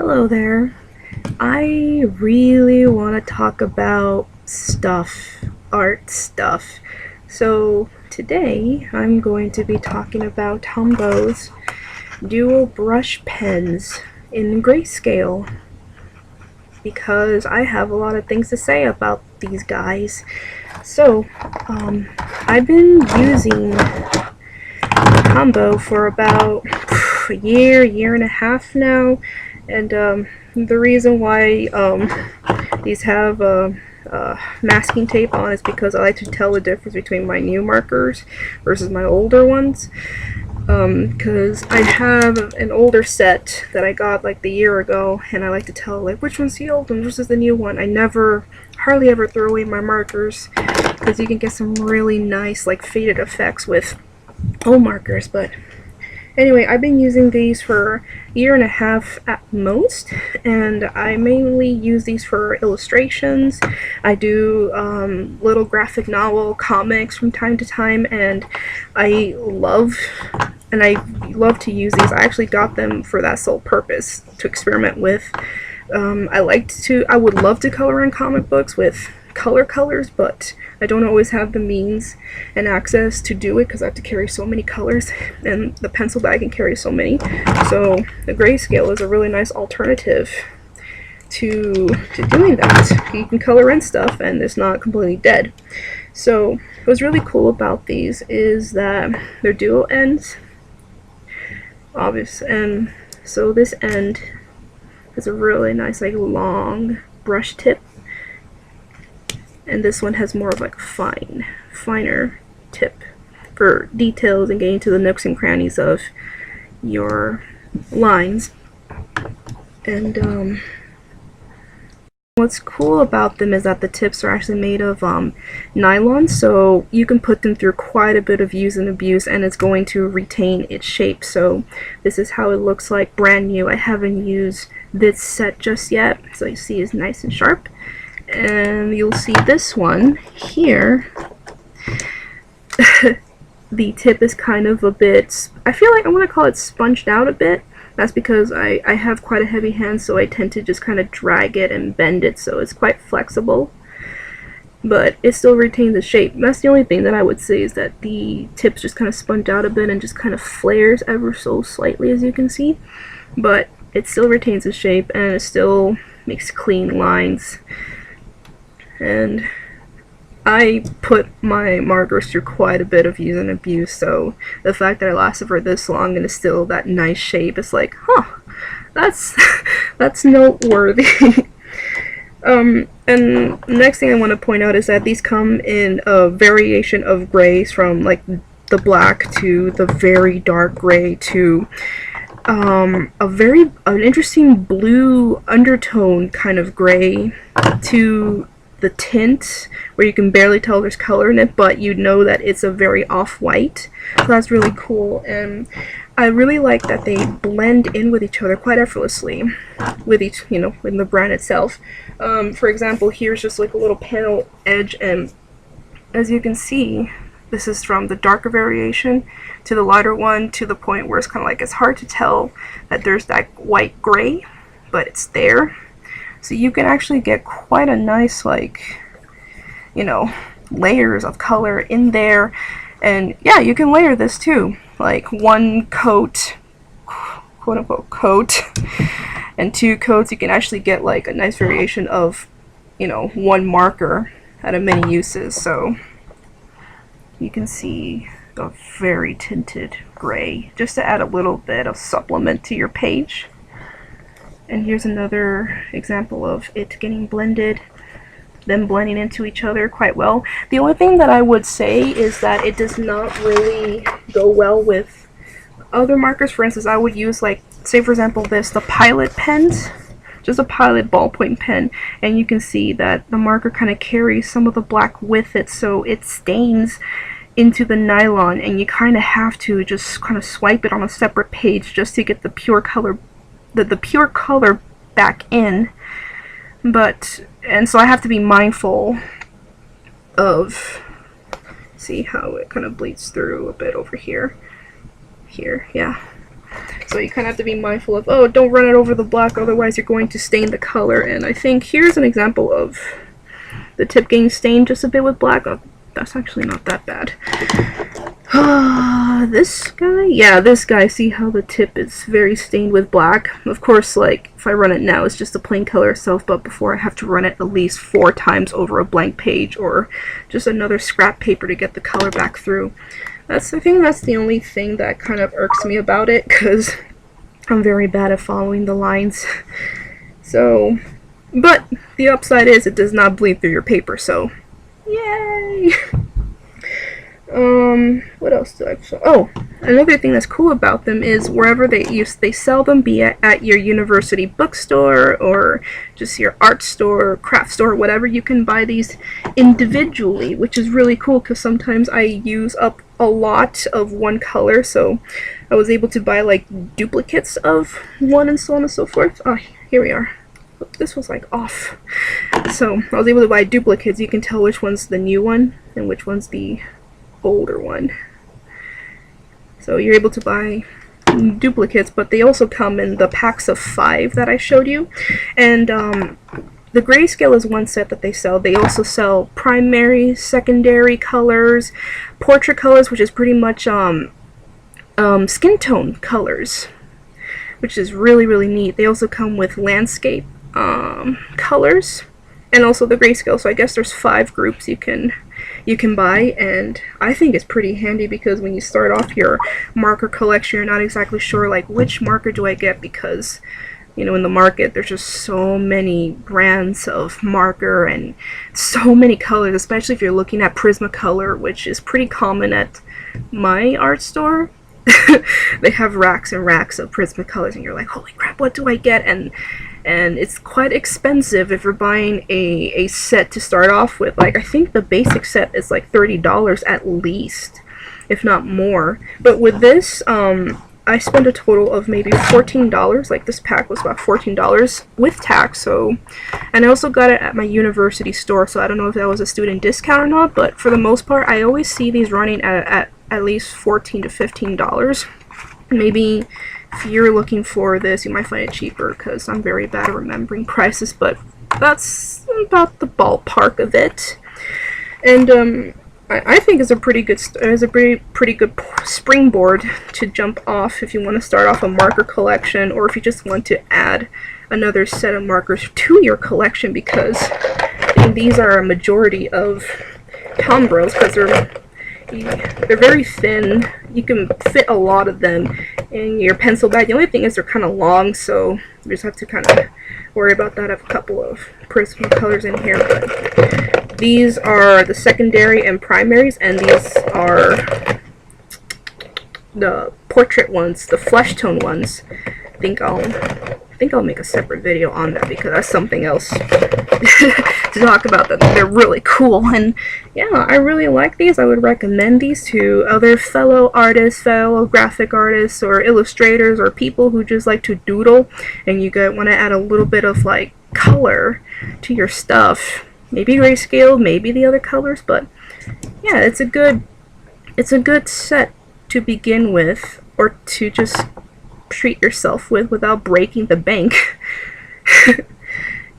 Hello there. I really want to talk about art stuff. So today I'm going to be talking about Tombow's dual brush pens in grayscale because I have a lot of things to say about these guys. So, I've been using Tombow for about a year and a half now, and the reason why these have masking tape on is because I like to tell the difference between my new markers versus my older ones. Because I have an older set that I got like the year ago, and I like to tell like which one's the old one versus the new one. I hardly ever throw away my markers because you can get some really nice like faded effects with old markers. But anyway, I've been using these for a year and a half at most, and I mainly use these for illustrations. I do little graphic novel comics from time to time, and I love to use these. I actually got them for that sole purpose, to experiment with. I would love to color in comic books with colors, but I don't always have the means and access to do it because I have to carry so many colors, and the pencil bag can carry so many. So the grayscale is a really nice alternative to doing that. You can color in stuff and it's not completely dead. So what's really cool about these is that they're dual ends, obvious, and so this end is a really nice like long brush tip, and this one has more of like finer tip for details and getting to the nooks and crannies of your lines. And what's cool about them is that the tips are actually made of nylon, so you can put them through quite a bit of use and abuse and it's going to retain its shape. So this is how it looks like brand new. I haven't used this set just yet, so you see it's nice and sharp. And you'll see this one here. The tip is kind of a bit, I feel like I want to call it sponged out a bit. That's because I have quite a heavy hand, so I tend to just kind of drag it and bend it, so it's quite flexible. But it still retains the shape. That's the only thing that I would say, is that the tips just kind of sponge out a bit and just kind of flares ever so slightly, as you can see. But it still retains the shape and it still makes clean lines. And I put my markers through quite a bit of use and abuse, so the fact that it lasted for this long and is still that nice shape is like, huh, that's noteworthy. And the next thing I want to point out is that these come in a variation of grays, from like the black to the very dark gray to an interesting blue undertone kind of gray to the tint where you can barely tell there's color in it, but you know that it's a very off-white. So that's really cool, and I really like that they blend in with each other quite effortlessly with each, in the brand itself. For example, here's just like a little panel edge, and as you can see, this is from the darker variation to the lighter one, to the point where it's kind of like it's hard to tell that there's that white gray, but it's there. So you can actually get quite a nice, like, layers of color in there. And yeah, you can layer this too. Like one coat, quote unquote coat, and two coats. You can actually get like a nice variation of, one marker out of many uses. So you can see a very tinted gray, just to add a little bit of supplement to your page. And here's another example of it getting blended, them blending into each other quite well. The only thing that I would say is that it does not really go well with other markers. For instance, I would use, like, say for example the Pilot pens, just a Pilot ballpoint pen, and you can see that the marker kind of carries some of the black with it, so it stains into the nylon, and you kind of have to just kind of swipe it on a separate page just to get the pure color back in. And so I have to be mindful of, see how it kind of bleeds through a bit over here, yeah. So you kind of have to be mindful of, oh, don't run it over the black, otherwise you're going to stain the color. And I think here's an example of the tip getting stained just a bit with black. Oh, that's actually not that bad. This guy? Yeah, this guy. See how the tip is very stained with black? Of course, like, if I run it now, it's just the plain color itself, but before I have to run it at least 4 times over a blank page or just another scrap paper to get the color back through. I think that's the only thing that kind of irks me about it, because I'm very bad at following the lines. So, but the upside is it does not bleed through your paper, so yay! What else do I show? Oh, another thing that's cool about them is wherever they sell them, be it at your university bookstore or just your art store, craft store, whatever, you can buy these individually, which is really cool because sometimes I use up a lot of one color, so I was able to buy like duplicates of one and so on and so forth. Oh, here we are. This was like off. So I was able to buy duplicates. You can tell which one's the new one and which one's the older one. So you're able to buy duplicates, but they also come in the packs of 5 that I showed you. And the grayscale is one set that they sell. They also sell primary, secondary colors, portrait colors, which is pretty much skin tone colors, which is really, really neat. They also come with landscape colors and also the grayscale. So I guess there's 5 groups you can buy, and I think it's pretty handy because when you start off your marker collection, you're not exactly sure like which marker do I get, because you know, in the market there's just so many brands of marker and so many colors, especially if you're looking at Prismacolor, which is pretty common at my art store. They have racks and racks of Prismacolors and you're like, holy crap, what do I get? And it's quite expensive if you're buying a set to start off with. Like, I think the basic set is like $30 at least, if not more. But with this, I spent a total of maybe $14. Like, this pack was about $14 with tax. So, and I also got it at my university store, so I don't know if that was a student discount or not, but for the most part I always see these running at least $14 to $15. Maybe if you're looking for this, you might find it cheaper because I'm very bad at remembering prices, but that's about the ballpark of it. And I think it's a pretty good pretty good springboard to jump off if you want to start off a marker collection, or if you just want to add another set of markers to your collection, because these are a majority of Tombows because they're very thin. You can fit a lot of them in your pencil bag. The only thing is they're kind of long, so you just have to kind of worry about that. I have a couple of Prismacolors in here, but these are the secondary and primaries, and these are the portrait ones, the flesh tone ones. I think I'll make a separate video on that because that's something else to talk about. Them. They're really cool, and yeah, I really like these. I would recommend these to other fellow artists, fellow graphic artists, or illustrators, or people who just like to doodle, and you want to add a little bit of like color to your stuff. Maybe grayscale, maybe the other colors, but yeah, it's a good set to begin with, or to just treat yourself with without breaking the bank.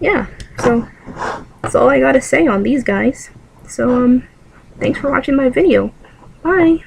Yeah, so that's all I gotta say on these guys. So thanks for watching my video. Bye.